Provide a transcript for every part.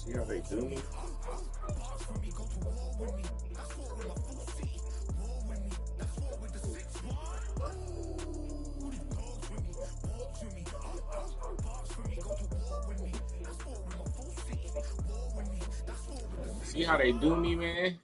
See how they do me? See how they do me, man?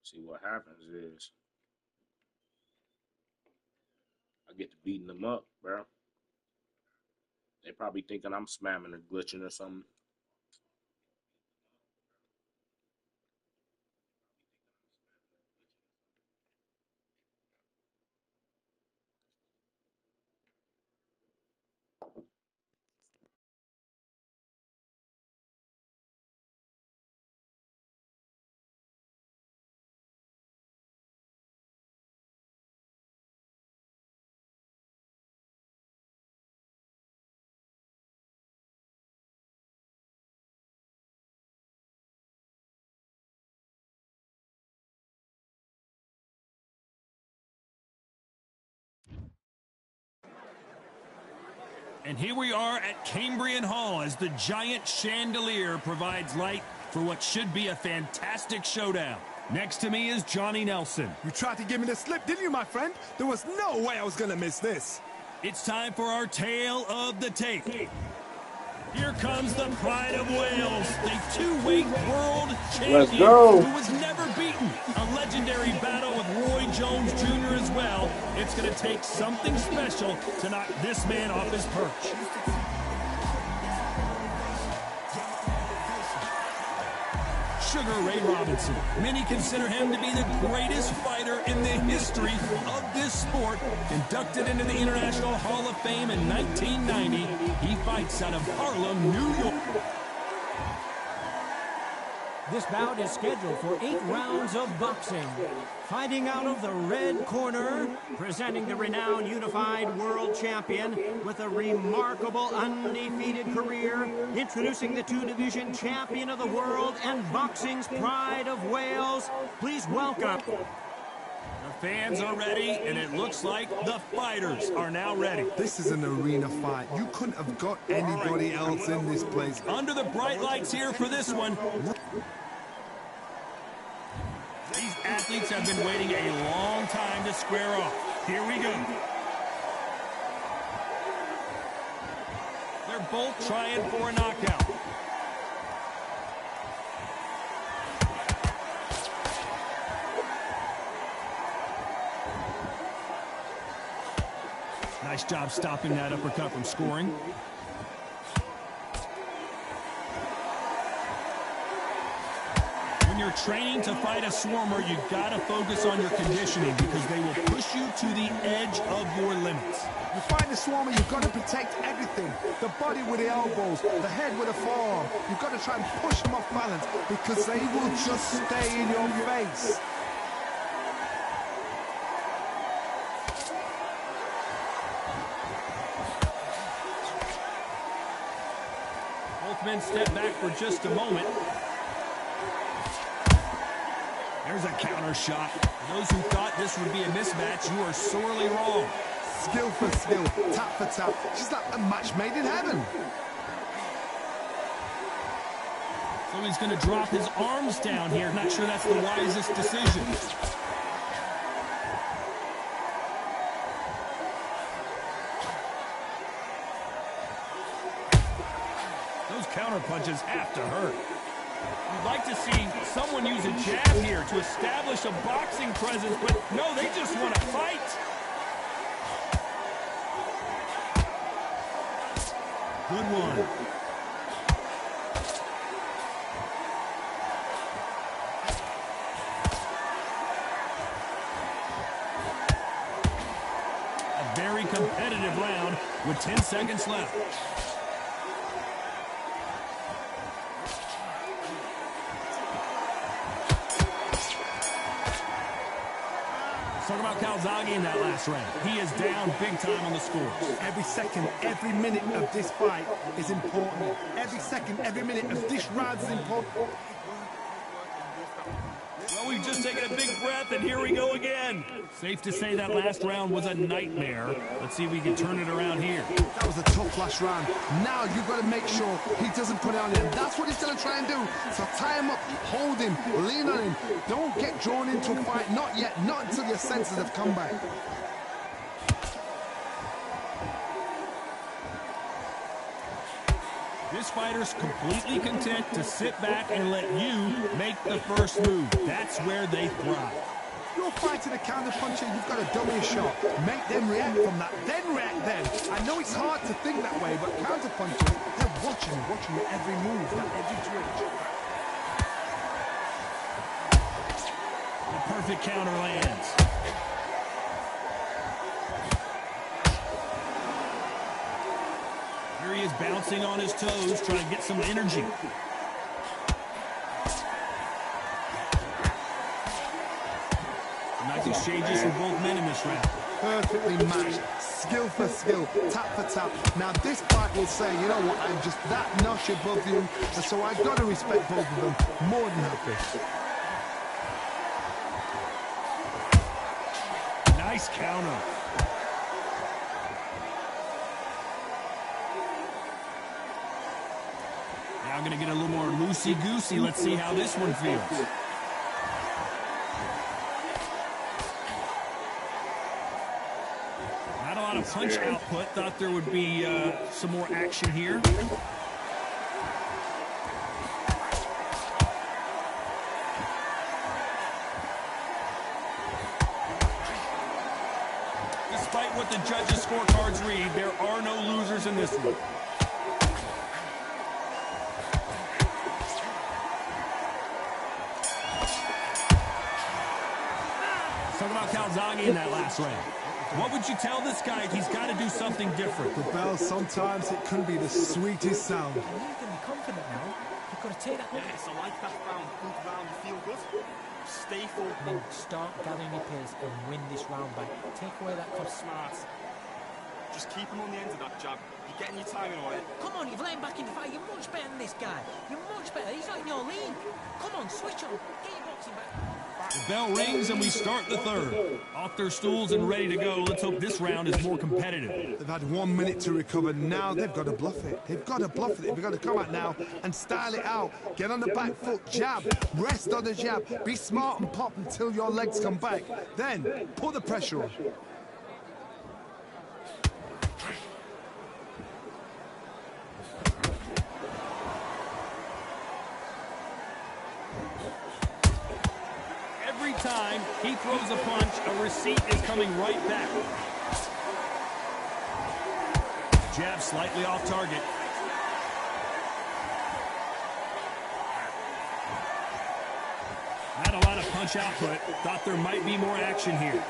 See, what happens is I get to beating them up, bro. They probably thinking I'm spamming or glitching or something. And here we are at Cambrian Hall as the giant chandelier provides light for what should be a fantastic showdown. Next to me is Johnny Nelson. You tried to give me the slip, didn't you, my friend? There was no way I was going to miss this. It's time for our tale of the tape. Here comes the pride of Wales, the two-weight world champion who was never beaten. A legendary battle with Roy Jones Jr. as well. It's going to take something special to knock this man off his perch. Sugar Ray Robinson. Many consider him to be the greatest fighter in the history of this sport. Inducted into the International Hall of Fame in 1990, he fights out of Harlem, New York. This bout is scheduled for 8 rounds of boxing. Fighting out of the red corner, presenting the renowned unified world champion with a remarkable undefeated career, introducing the two-division champion of the world and boxing's pride of Wales. Please welcome. The fans are ready, and it looks like the fighters are now ready. This is an arena fight. You couldn't have got anybody else in this place. Under the bright lights here for this one. These athletes have been waiting a long time to square off. Here we go. They're both trying for a knockout. Nice job stopping that uppercut from scoring. When you're training to fight a swarmer, you gotta focus on your conditioning because they will push you to the edge of your limits. You fight a swarmer, you've got to protect everything. The body with the elbows, the head with the forearm. You've got to try and push them off balance because they will just stay in your face. Both men step back for just a moment. There's a counter shot. For those who thought this would be a mismatch, you are sorely wrong. Skill for skill, tap for tap. Just like a match made in heaven. So he's going to drop his arms down here. Not sure that's the wisest decision. Those counter punches have to hurt. You'd like to see someone use a jab here to establish a boxing presence, but no, they just want to fight. Good one. A very competitive round with 10 seconds left. Talk about Calzaghe in that last round. He is down big time on the scores. Every second, every minute of this fight is important. Every second, every minute of this round is important. Well, we've just taken a big breath, and here we go again. Safe to say that last round was a nightmare. Let's see if we can turn it around here. That was a tough last round. Now you've got to make sure he doesn't put it on you. And that's what he's going to try and do. So tie him up, hold him, lean on him. Don't get drawn into a fight. Not yet. Not until your senses have come back. This fighter's completely content to sit back and let you make the first move. That's where they thrive. You're fighting a counter-puncher, you've got to dummy a shot. Make them react from that, then react then. I know it's hard to think that way, but counter-punchers, they're watching your every move, that every twitch. The perfect counter lands. Here he is bouncing on his toes, trying to get some energy. Nice exchanges from both men in this round. Perfectly matched, skill for skill, tap for tap. Now this fight will say, you know what, I'm just that notch above you, and so I've got to respect both of them more than happy. Nice counter. Now I'm going to get a little more loosey-goosey. Let's see how this one feels. Not a lot of punch output. Thought there would be some more action here. Despite what the judges' scorecards read, there are no losers in this one. Talk about Calzaghe in that last round. What would you tell this guy? He's got to do something different. The bell, sometimes it can be the sweetest sound. You can be confident now. You've got to take that. Yes, I like that round. Good round. You feel good. Stay focused. Then start gathering your pace and win this round back. Take away that cost. Smart. Just keep him on the end of that jab. You're getting your timing right. Come on, you've let him back in the fight. You're much better than this guy. You're much better. He's not in your league. Come on, switch on. Get your boxing back. The bell rings and we start the third. Off their stools and ready to go. Let's hope this round is more competitive. They've had 1 minute to recover. Now they've got to bluff it. They've got to bluff it. They've got to come out now and style it out. Get on the back foot, jab, rest on the jab. Be smart and pop until your legs come back. Then put the pressure on. Every time he throws a punch, a receipt is coming right back. Jab slightly off target. Not a lot of punch output. Thought there might be more action here.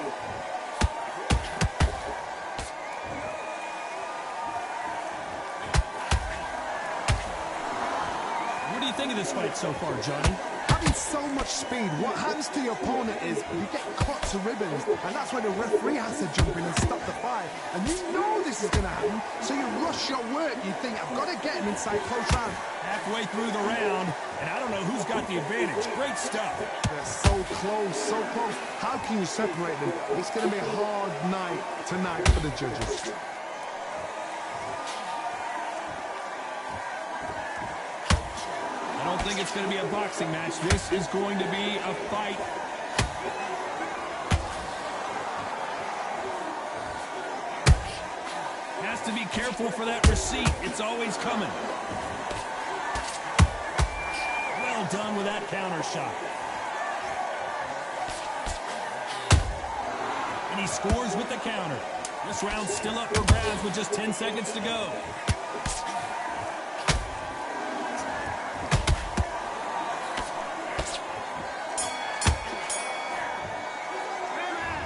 What do you think of this fight so far, Johnny? Having so much speed, what happens to your opponent is you get cut to ribbons, and that's when the referee has to jump in and stop the fight. And you know this is going to happen, so you rush your work. You think, I've got to get him inside close round. Halfway through the round, and I don't know who's got the advantage. Great stuff. They're so close, so close. How can you separate them? It's going to be a hard night tonight for the judges. I don't think it's going to be a boxing match. This is going to be a fight. Has to be careful for that receipt. It's always coming. Well done with that counter shot. And he scores with the counter. This round's still up for grabs with just 10 seconds to go.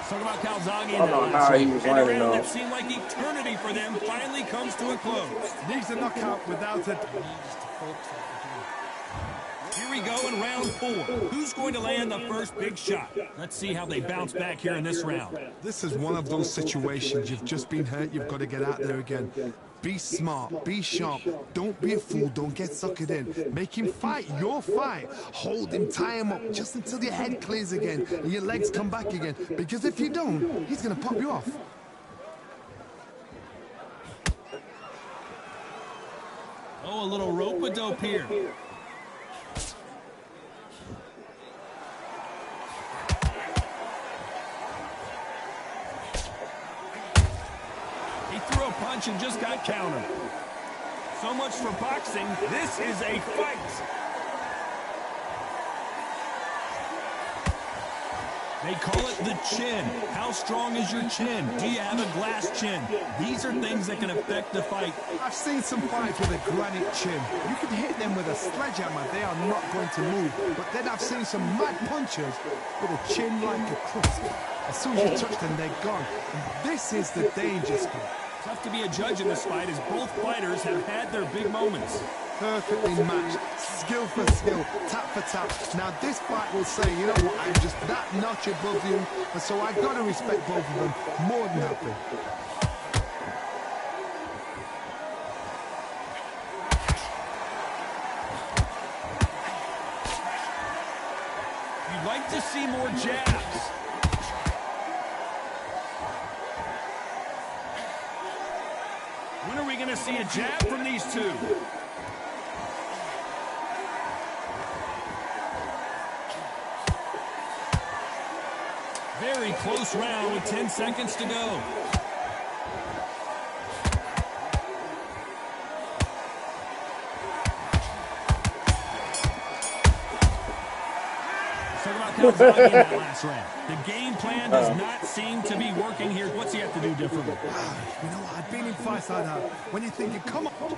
Talk about Calzaghe in that last round. And a round that seemed like eternity for them finally comes to a close. Needs a knockout without it. Here we we go in round 4. Who's going to land the first big shot? Let's see how they bounce back here in this round. This is one of those situations. You've just been hurt. You've got to get out there again. Be smart. Be sharp. Don't be a fool. Don't get suckered in. Make him fight your fight. Hold him. Tie him up just until your head clears again and your legs come back again. Because if you don't, he's going to pop you off. Oh, a little rope-a-dope here. He threw a punch and just got countered. So much for boxing. This is a fight. They call it the chin. How strong is your chin? Do you have a glass chin? These are things that can affect the fight. I've seen some fights with a granite chin. You can hit them with a sledgehammer. They are not going to move. But then I've seen some mad punchers with a chin like a crust. As soon as you touch them, they're gone. And this is the danger spot. Tough to be a judge in this fight as both fighters have had their big moments. Perfectly matched, skill for skill, tap for tap. Now this fight will say, you know what, I'm just that notch above you, and so I've got to respect both of them more than happy. You'd like to see more jabs. When are we going to see a jab from these two? Very close round with 10 seconds to go. Talk about Calzaghe in that last round. The game plan does not seem to be working here. What's he have to do differently? You know what, I've been in fights like that. When you're thinking, come on.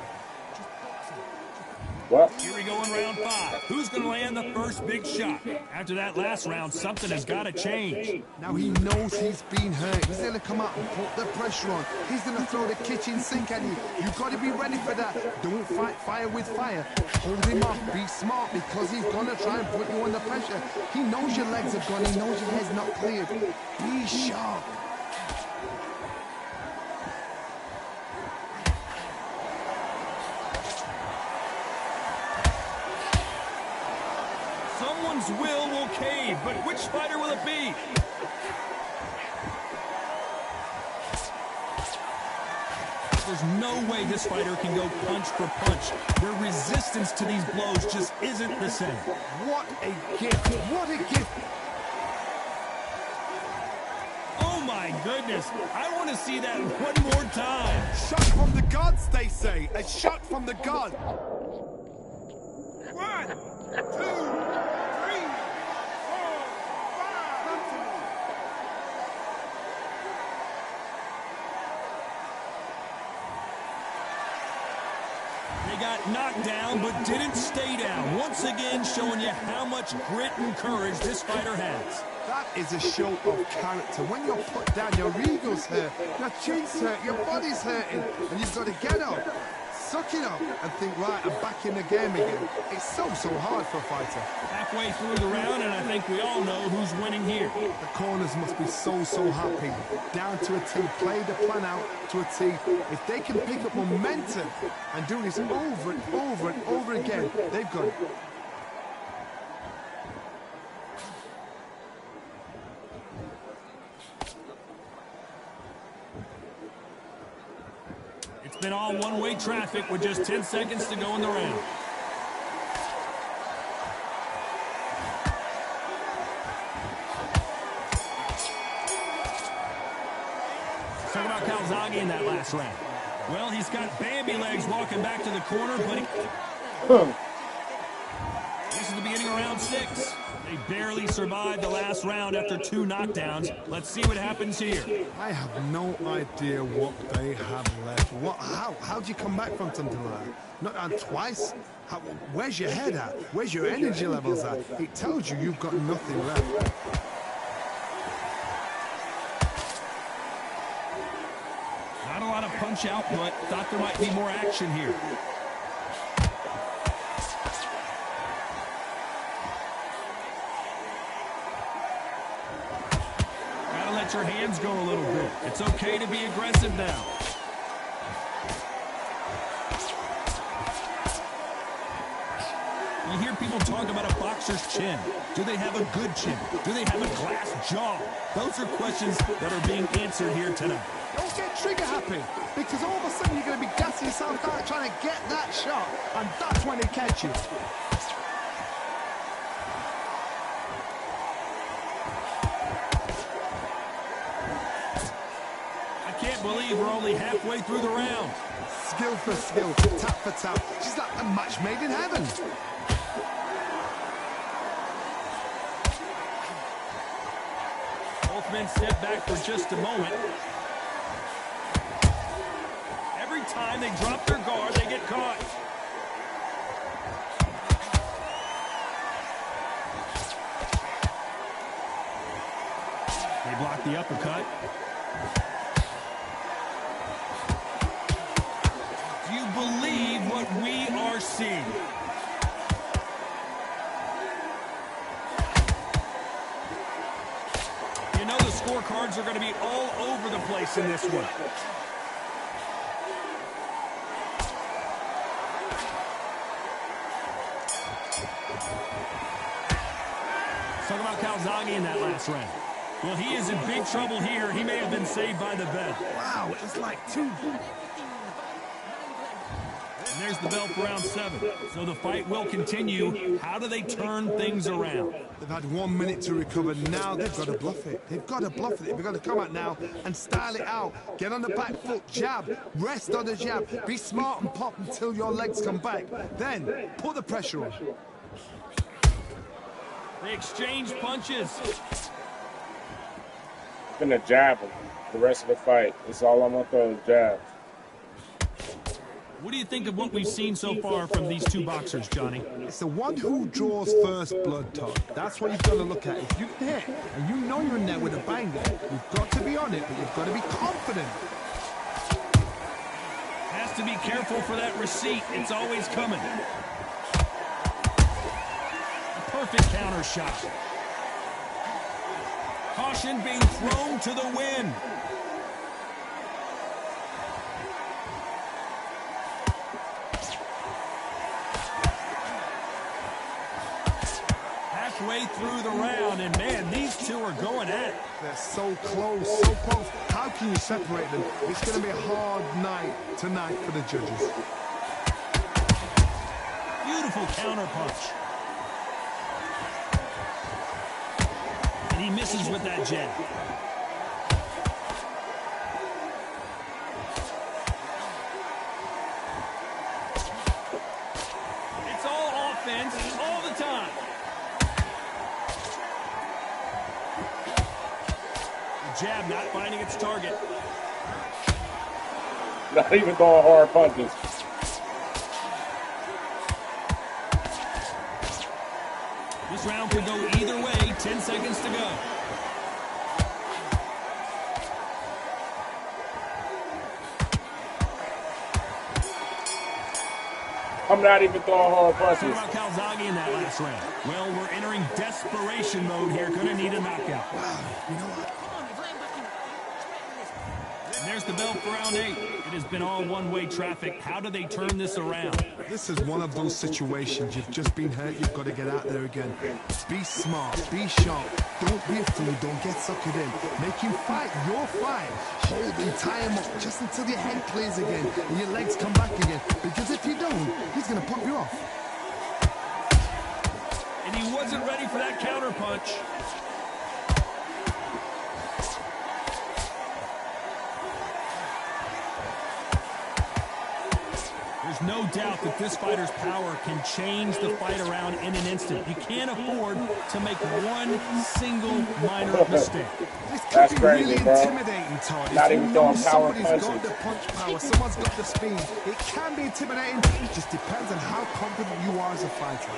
What? Here we go in round 5. Who's going to land the first big shot? After that last round, something has got to change. Now he knows he's been hurt. He's going to come out and put the pressure on. He's going to throw the kitchen sink at you. You've got to be ready for that. Don't fight fire with fire. Hold him off. Be smart because he's going to try and put you under pressure. He knows your legs have gone. He knows your head's not cleared. Be sharp. Someone's will cave, but which fighter will it be? There's no way this fighter can go punch for punch. Their resistance to these blows just isn't the same. What a gift. What a gift. Oh my goodness. I want to see that one more time. Shot from the gods, they say. A shot from the gods. 1, 2, 3, 4, 5. They got knocked down, but didn't stay down. Once again, showing you how much grit and courage this fighter has. That is a show of character. When you're put down, your ego's hurt, your chin's hurt, your body's hurting, and you've got to get up, suck it up, and think, right, I'm back in the game again. It's so hard for a fighter. Halfway through the round, and I think we all know who's winning here. The corners must be so happy. Down to a T, play the plan out to a T. If they can pick up momentum and do this over and over and over again, they've got it. It's been all one-way traffic with just 10 seconds to go in the round. Talk about Calzaghe in that last round. Well, he's got Bambi legs walking back to the corner, but this is the beginning of round 6. They barely survived the last round after 2 knockdowns. Let's see what happens here. I have no idea what they have left. How'd you come back from something like that? Not on twice? Where's your head at? Where's your energy levels at? It tells you you've got nothing left. Not a lot of punch out, but thought there might be more action here. let your hands go a little bit. It's okay to be aggressive now. You hear people talk about a boxer's chin. Do they have a good chin? Do they have a glass jaw? Those are questions that are being answered here tonight. Don't get trigger happy, because all of a sudden you're going to be gassing yourself out trying to get that shot, and that's when they catch you. I can't believe we're only halfway through the round. Skill for skill, tap for tap. She's like a match made in heaven. Both men step back for just a moment. Every time they drop their guard, they get caught. They block the uppercut. Do you believe what we are seeing? You know the scorecards are going to be all over the place in this one. Talk about Calzaghe in that last round. Well, he is in big trouble here. He may have been saved by the bell. Wow, it's like two. And there's the bell for round 7. So the fight will continue. How do they turn things around? They've had 1 minute to recover. Now they've got to bluff it. They've got to bluff it. They've got to come out now and style it out. Get on the back foot, jab, rest on the jab. Be smart and pop until your legs come back. Then put the pressure on. They exchange punches. Gonna jab him the rest of the fight. That's all I'm gonna throw is jabs. What do you think of what we've seen so far from these two boxers, Johnny? It's the one who draws first blood, Todd. That's what you've got to look at. If you hit and you know you're in there with a banger, you've got to be on it, but you've got to be confident. Has to be careful for that receipt. It's always coming. A perfect counter shot. Caution being thrown to the wind. Halfway through the round, and man, these two are going at it. They're so close, so close. How can you separate them? It's going to be a hard night tonight for the judges. Beautiful counter punch. And he misses with that jab. It's all offense all the time. The jab not finding its target. Not even throwing hard punches. This round could go either way. 10 seconds to go. I'm not even throwing hard What punches. about Calzaghe in that last round? Well, we're entering desperation mode here. Gonna need a knockout. Wow, you know what? Come on, you've let him back in. And there's the bell for round 8. It has been all one-way traffic. How do they turn this around? This is one of those situations. You've just been hurt. You've got to get out there again. Be smart. Be sharp. Don't be a fool. Don't get suckered in. Make him fight your fight. Hold him, tie him up just until your head clears again and your legs come back again. Because if you don't, he's going to pop you off. And he wasn't ready for that counter punch. There's no doubt that this fighter's power can change the fight around in an instant. You can't afford to make one single minor mistake. This could That's be crazy, really bro. intimidating, Todd. Not If you even know throwing power somebody's got punches. the punch power, someone's got the speed. It can be intimidating. It just depends on how confident you are as a fighter.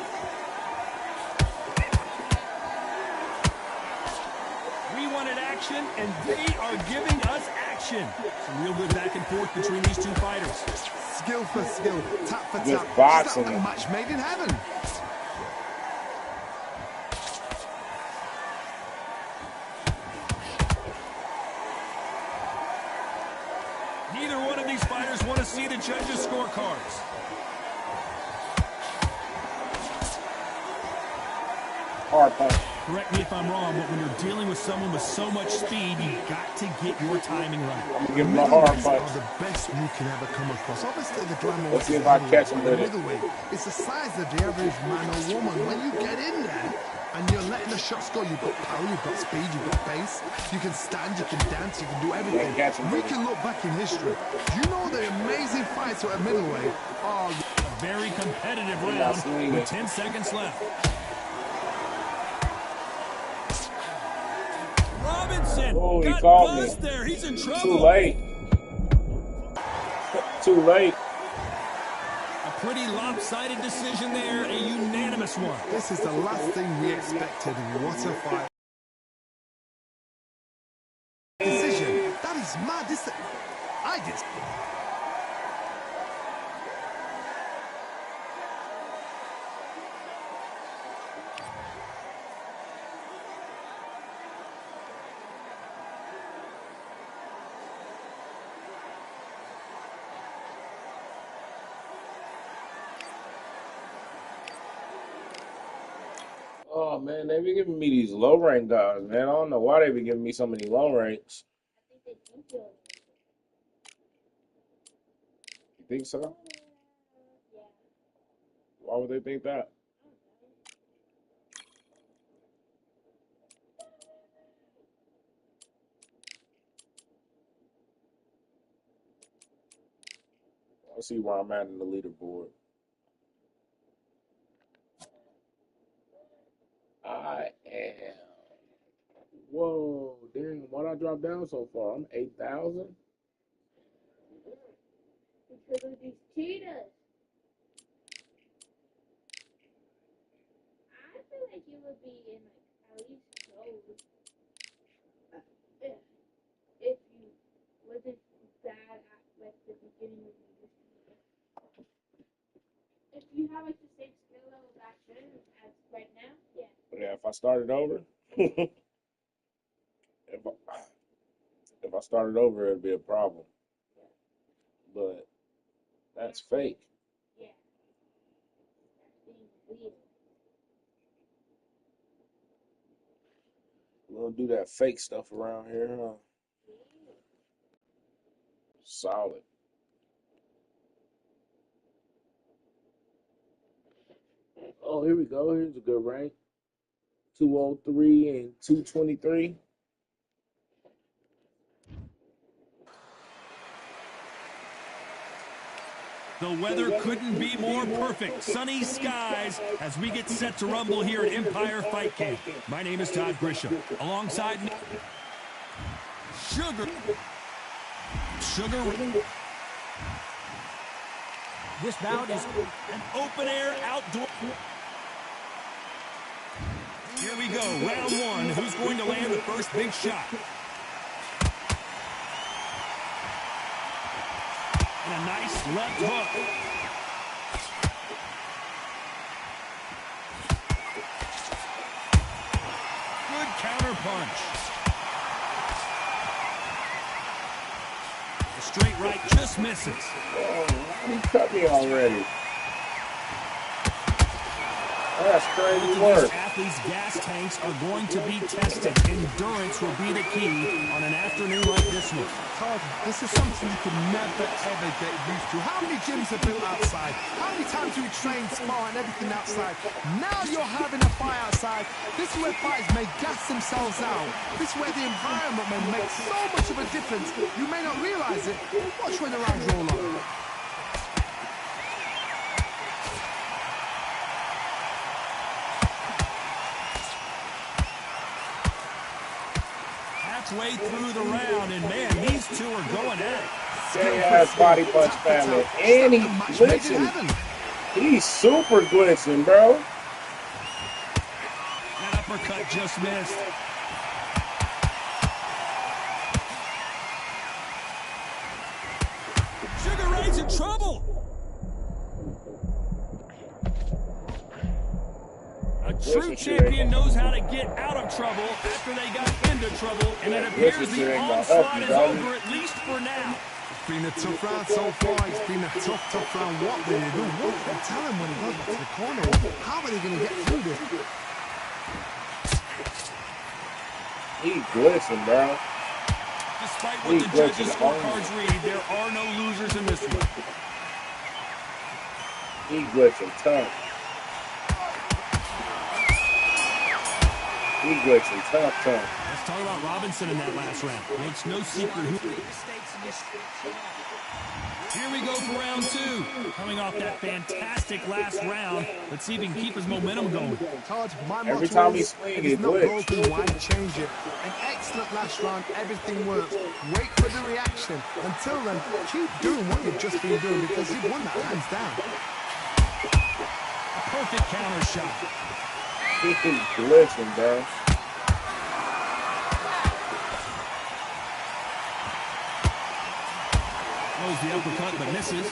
We wanted action, and they are giving us action. Some real good back and forth between these two fighters. Skill for skill, tap for Just tap. boxing. It's like a match made in heaven. to see the judges' scorecards. Hard punch. Correct me if I'm wrong, but when you're dealing with someone with so much speed, you've got to get your timing right. I'm gonna give him a hard punch. Are the best you can ever come across. Obviously, the glamour. Let's see if I catch him with it. Middleweight, it's the size of the average man or woman. When you get in there and you're letting the shots go, you've got power, you've got speed, you've got pace. You can stand, you can dance, you can do everything. We can look back in history. Do you know the amazing fights at middleweight are a very competitive round with 10 seconds left. Robinson he got called buzzed me. there. He's in trouble. Too late. Too late. A pretty lopsided decision there, a unanimous one. This is the last thing we expected. What a fight. Decision. That is mad. I just... Oh man, they be giving me these low rank guys, man. I don't know why they be giving me so many low ranks. You think so? Why would they think that? Let's see where I'm at in the leaderboard. I am. Whoa, damn! Why'd I drop down so far? I'm 8,000. Because of these cheetahs. I feel like you would be in like at least gold if you wasn't bad at like the beginning of the year. If you have like the same skill level back then as right now, yeah. But yeah, if I started over, if I started over, it'd be a problem. But that's fake. Yeah. That's being weird. We don't do that fake stuff around here, huh? Solid. Oh, here we go. Here's a good rank. 203 and 223. The weather couldn't be more perfect. Sunny skies as we get set to rumble here at Empire Fight Camp. My name is Todd Grisham. Alongside me, Sugar. This bout is an open-air outdoor. Here we go, round one. Who's going to land the first big shot? And a nice left hook. Good counter punch. The straight right just misses. Oh, he cut me already. That's crazy work. These athletes' gas tanks are going to be tested. Endurance will be the key on an afternoon like this one. Todd, this is something you can never, ever get used to. How many gyms are built outside? How many times do we train, spar, and everything outside? Now you're having a fight outside. This is where fighters may gas themselves out. This is where the environment may make so much of a difference. You may not realize it. Watch when the rounds roll on. Way through the round, and man, these two are going at it. Say-ass body punch family, and he's glitching. He's super glitching, bro. That uppercut just missed. Sugar Ray's in trouble. A true champion knows how to get out of trouble after they got into trouble, and it appears the onslaught is over, at least for now. been a tough round so far. It's been a tough round. What will he do? What can I tell him when he goes back to the corner? How are they going to get through this? He glitching, bro. Despite what the judges' scorecards read, there are no losers in this one. He glitching tough. He glitching tough. Let's talk about Robinson in that last round. Makes no secret who. Here we go for round two. Coming off that fantastic last round. Let's see if he can keep his momentum going. Every time he swings, he glitches. Why change it? An excellent last round. Everything works. Wait for the reaction. Until then, keep doing what you've just been doing because you've won that hands down. A perfect counter shot. He's glitching, bro. Throws the uppercut, but misses.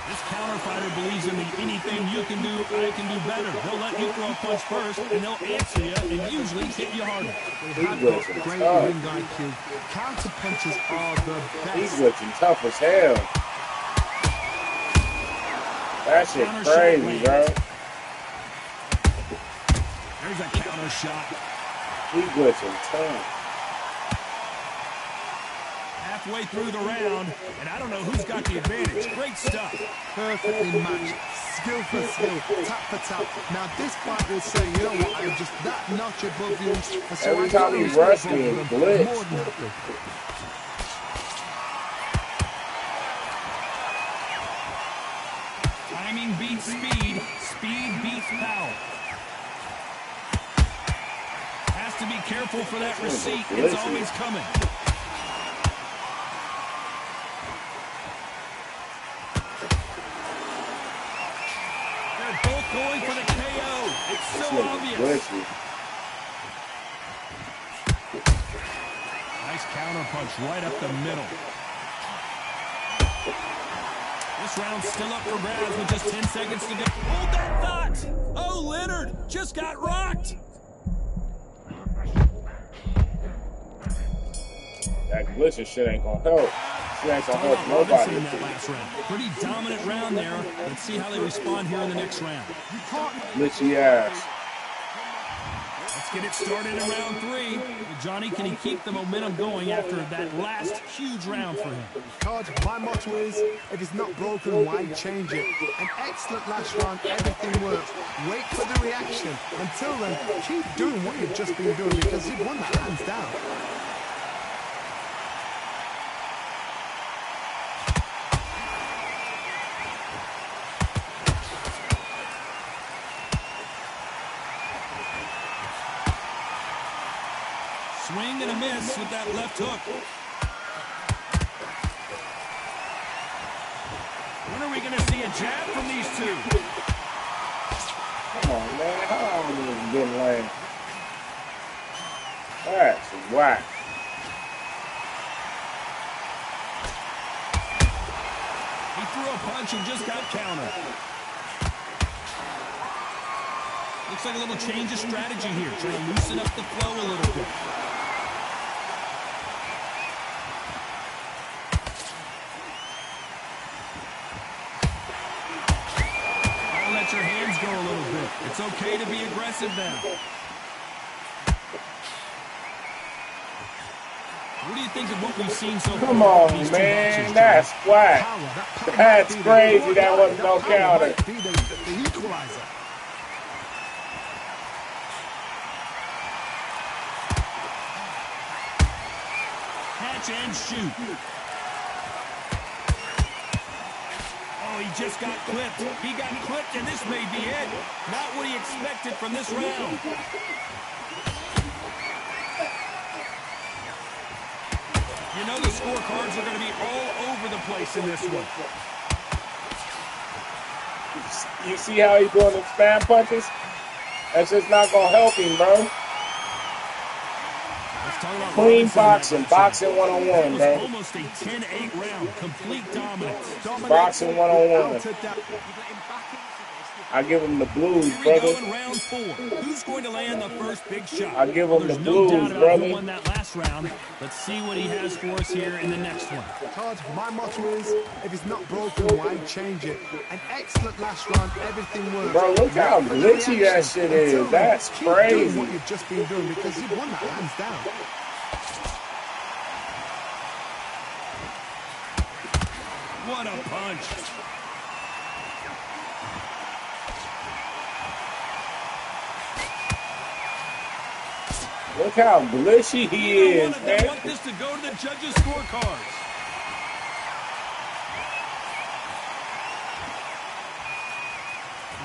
This counter fighter believes in the anything you can do, I can do better. They'll let you throw a punch first, and they'll answer you, and usually hit you harder. They have got great ring IQ. Counter punches are the best. He's glitching tough as hell. That shit crazy, bro. There's a counter shot. He glitching tough. Halfway through the round, and I don't know who's got the advantage. Great stuff. Perfectly matched. Skill for skill. Tap for tap. Now this fight will say, you know what, I'm just that notch above you. And so every time he rushed me, he glitched. Timing beats speed. Speed beats power. Has to be careful for that receipt. It's always coming. They're both going for the KO. It's so obvious. Nice counter punch right up the middle. This round's still up for grabs with just 10 seconds to go. Hold that thought! Oh, Leonard just got rocked! That glitching shit ain't gonna help. Shit ain't gonna help nobody. In that last round. Pretty dominant round there. Let's see how they respond here in the next round. Glitchy ass. Let's get it started in round three. Johnny, can he keep the momentum going after that last huge round for him? Card, my motto is, if it's not broken, why change it? An excellent last round, everything works. Wait for the reaction. Until then, keep doing what you've just been doing because you've won that hands down. Swing and a miss with that left hook. When are we going to see a jab from these two? Come on, man. How long is this getting lame? That's whack. He threw a punch and just got countered. Looks like a little change of strategy here. Trying to loosen up the flow a little bit. Let your hands go a little bit. It's okay to be aggressive now. What do you think of what we've seen so far? Come on, man. That's whack. That's crazy. That wasn't no counter. The equalizer. Catch and shoot. Oh, he just got clipped. He got clipped, and this may be it. Not what he expected from this round. You know the scorecards are going to be all over the place in this one. You see how he's doing the spam punches? That's just not going to help him, bro. Clean boxing. Boxing one-on-one, bro. Almost a 10-8 round. Complete dominance. Boxing one-on-one. You let him back into this. I give him the blues, Here we brother. go in round 4. Who's going to land the first big shot? I give Well, him the there's no doubt blues, about who brother. won that last round. Let's see what he has for us here in the next one. Todd, my motto is, if it's not broken, why change it? An excellent last round, everything works. Bro, look how Wait for the glitchy that reaction. shit Until is. then, That's keep doing crazy. what you've just been doing because you've won that hands down. What a punch. Look how glitchy he is, They man. want this to go to the judges' scorecards.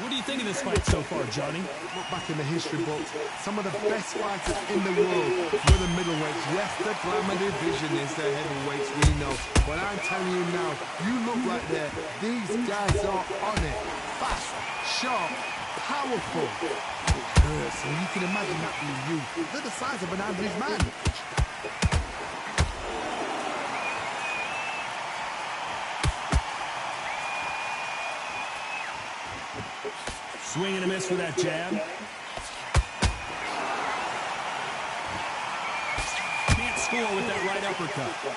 What do you think of this fight so far, Johnny? Look back in the history books, some of the best fighters in the world were the middleweights. Yes, the glamour division is the heavyweights, we know. But I'm telling you now, you look right there, these guys are on it. Fast, sharp, powerful. It hurts, and you can imagine that being you. They're the size of an average man. Swing and a miss for that jab. Can't score with that right uppercut.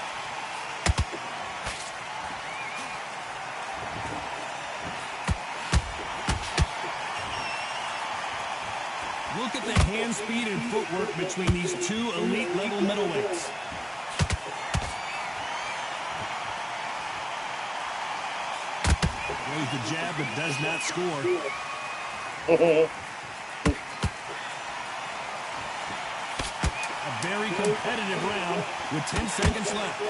Look at the hand speed and footwork between these two elite level middleweights. Throws the jab but does not score. A very competitive round with 10 seconds left.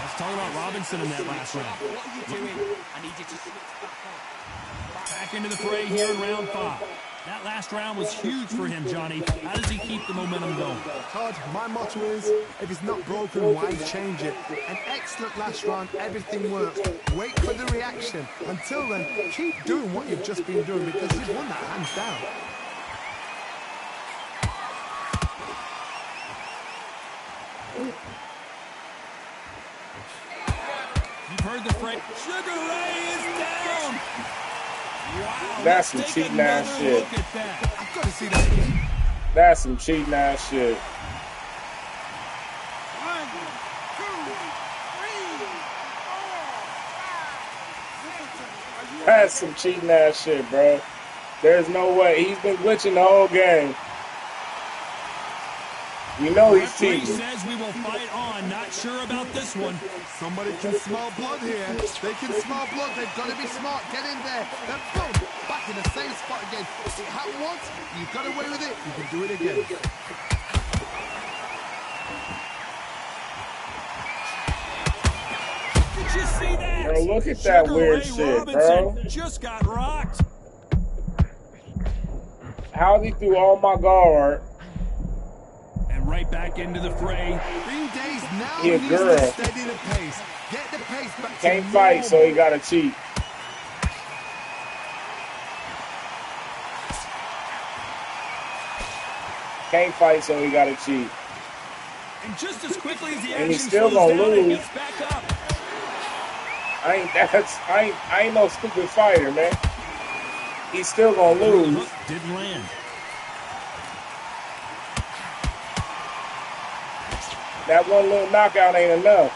Let's talk about Robinson in that last round. What are you doing? I need you to switch back on. Back into the fray here in round 5. That last round was huge for him, Johnny. How does he keep the momentum going? Todd, my motto is, if it's not broken, why change it? An excellent last round, everything works. Wait for the reaction. Until then, keep doing what you've just been doing because you've won that hands down. You've heard the fray. Sugar Ray is down! Wow, That's some cheating ass shit. Look at that. I've got to see that again. That's some cheating ass shit. 1, 2, 3, 4, 5, 6. That's some cheating ass shit, bro. There's no way. He's been glitching the whole game. You know he's Referee cheating. says we will fight on. Not sure about this one. Somebody can smell blood here. They can smell blood. They've got to be smart. Get in there. Then boom, back in the same spot again. It happened once. You got away with it. You can do it again. Did you see that? Bro, look at that Sugar weird Ray shit, Robinson bro. just got rocked. How he threw all my guard? And right back into the fray. Ring days now. He a needs to girl. steady the pace. Get the pace back to Can't fight, normal. so he gotta cheat. Can't fight, so he gotta cheat. And just as quickly as the And action he's still slows gonna down, it lose. gets back up. I ain't no stupid fighter, man. He's still gonna lose. Hook didn't land. That one little knockout ain't enough.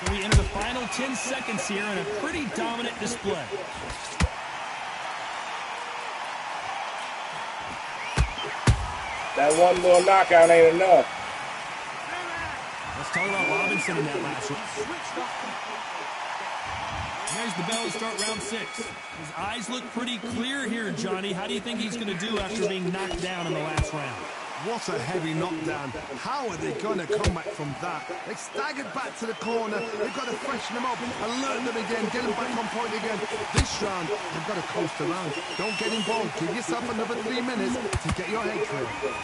So we enter the final 10 seconds here in a pretty dominant display. That one little knockout ain't enough. Let's talk about Robinson in that last round. There's the bell to start round 6. His eyes look pretty clear here, Johnny. How do you think he's going to do after being knocked down in the last round? What a heavy knockdown. How are they going to come back from that? They staggered back to the corner. They've got to freshen them up, alert them again, get them back on point again. This round, they've got to coast around. Don't get involved. Give yourself another 3 minutes to get your head clear.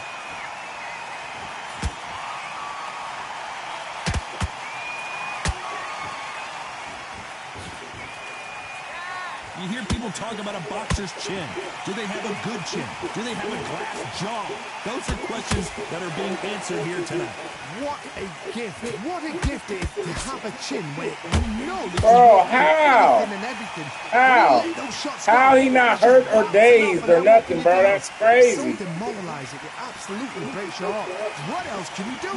You You hear people talk about a boxer's chin. Do they have a good chin? Do they have a glass jaw? Those are questions that are being answered here tonight. What a gift. What a gift it is to have a chin where you know that Bro, you how? and everything. How? How he not hurt or dazed or nothing, bro? That's crazy. So demoralizing. It absolutely breaks your heart. What else can you do?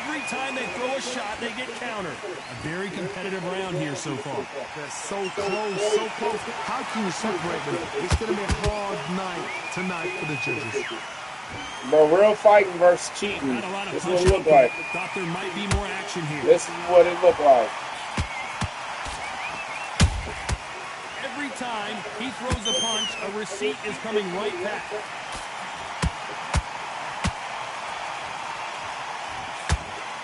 Every time they throw a shot, they get countered. A very competitive round here so far. They're so close, so close. How can you separate them? It's going to be a hard night tonight for the judges. But real fighting versus cheating. This is what it look like. Thought there might be more action here. This is what it look like. Every time he throws a punch, a receipt is coming right back.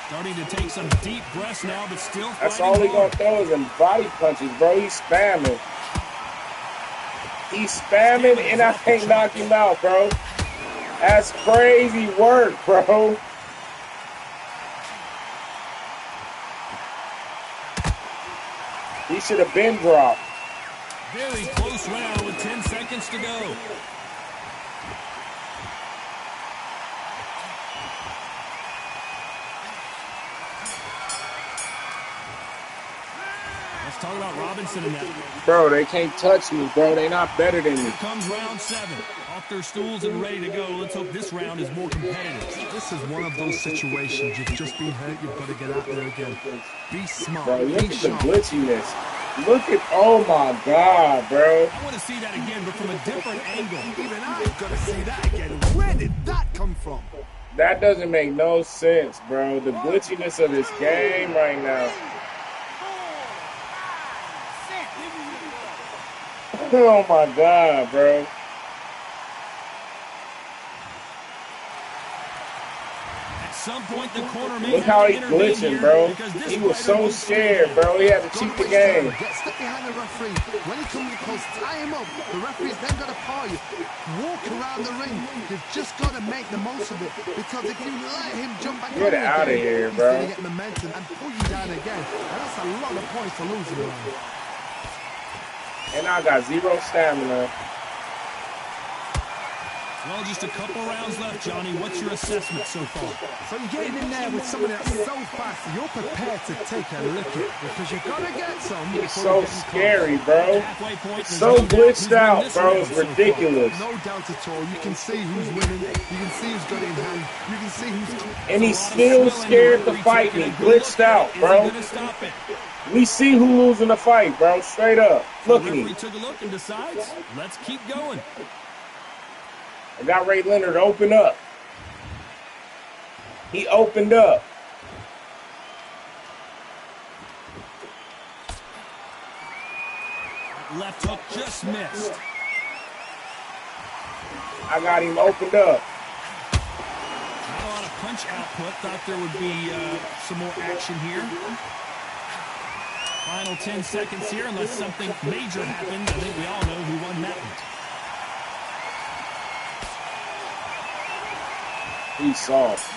Starting to take some deep breaths now, but still That's fighting all he hard. gonna throw is them body punches, bro. He's spamming. He's spamming, and I can't knock him out, bro. That's crazy work, bro. He should have been dropped. Very close round with 10 seconds to go. Let's talk about Robinson in that. Bro, they can't touch me, bro. They not better than me. Here comes round 7. Off their stools and ready to go. Let's hope this round is more competitive. This is one of those situations. You've just been hurt. You've got to get out there again. Be smart. Bro, look be at sharp. the glitchiness. Look at, oh my God, bro. I want to see that again, but from a different angle. Even I've got to see that again. Where did that come from? That doesn't make no sense, bro. The glitchiness of this game right now. Oh my God, bro. At some point, the corner may Look how he glitching, bro. He was so scared, bro. He had to cheat the game. Get stuck behind the referee. When he comes close, tie him up. The referee's then got to paw you. Walk around the ring. You've just got to make the most of it. Because if you let him jump back Get out of here, he's bro. going to get momentum and pull you down again. And that's a lot of points for losing around. And I got zero stamina. Well, just a couple rounds left, Johnny. What's your assessment so far? So you're getting in there with somebody that's so fast, you're prepared to take a look at it because you're going to get some. He's so scary, bro. So glitched out, bro. It's ridiculous. No doubt at all. You can see who's winning. You can see who's got it in hand. You can see who's... And he's still scared to fight me. Glitched out, bro. We see who losing the fight, bro. Straight up. Look at him. He took a look and decides, let's keep going. I got Ray Leonard to open up. He opened up. Left hook just missed. I got him opened up. Not a lot of punch output. Thought there would be some more action here. Final 10 seconds here, unless something major happens. I think we all know who won that one. He's soft.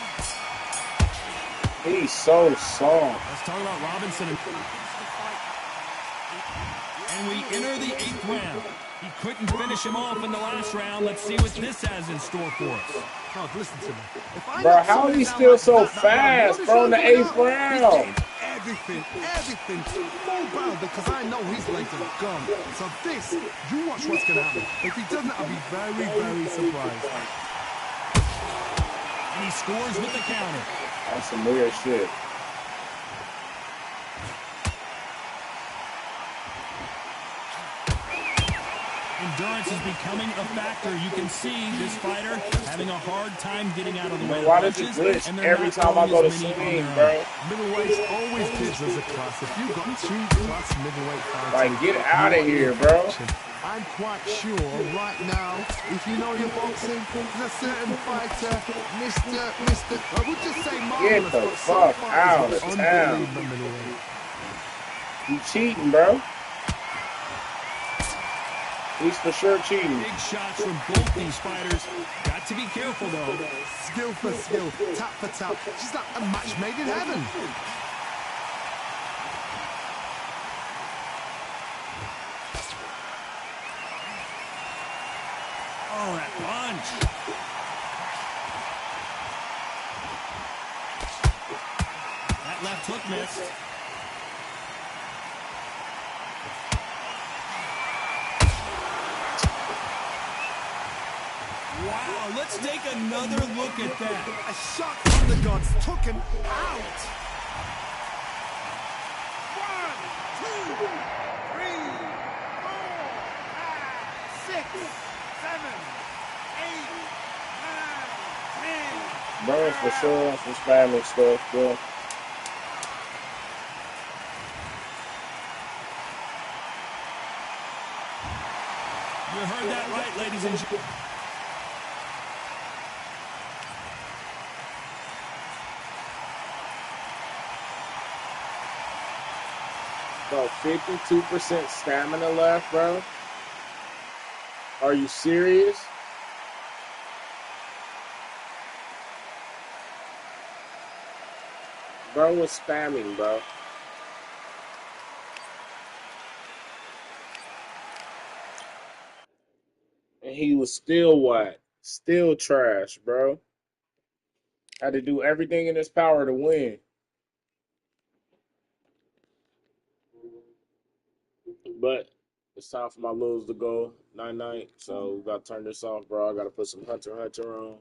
He's so soft. Let's talk about Robinson. And we enter the 8th round. He couldn't finish him off in the last round. Let's see what this has in store for us. Oh, listen to me. Bro, how is he still so fast, bro, in the 8th round? Everything mobile because I know his legs are gone. So this, you watch what's going to happen. If he doesn't, I'll be very, very surprised. And he scores with the counter. That's some weird shit. Endurance is becoming a factor. You can see this fighter having a hard time getting out of the way. Why does it glitch every time I go to swing, bro? Middleweight always gives us a class. If you've got 2-class middleweight fighters, Like, get out of here, bro. I'm quite sure right now, if you know your boxing, there's a certain fighter, I would just say marvelous. Get the fuck out of town. You cheating, bro. He's for sure cheating. Big shots from both these fighters. Got to be careful, though. Skill for skill, tap for tap. She's like a match made in heaven. left hook missed. Wow, let's take another look at that. A shot from the gods took him out. 1, 2, 3, 4, 5, 6, 7, 8, 9, 10. Bro, for sure, some spamming stuff, bro. You heard that right, ladies and gentlemen. About 52% stamina left, bro. Are you serious? Bro was spamming, bro. And he was still what? Still trash, bro. Had to do everything in his power to win. But it's time for my Lils to go night-night. So we got to turn this off, bro. I got to put some Hunter x Hunter on.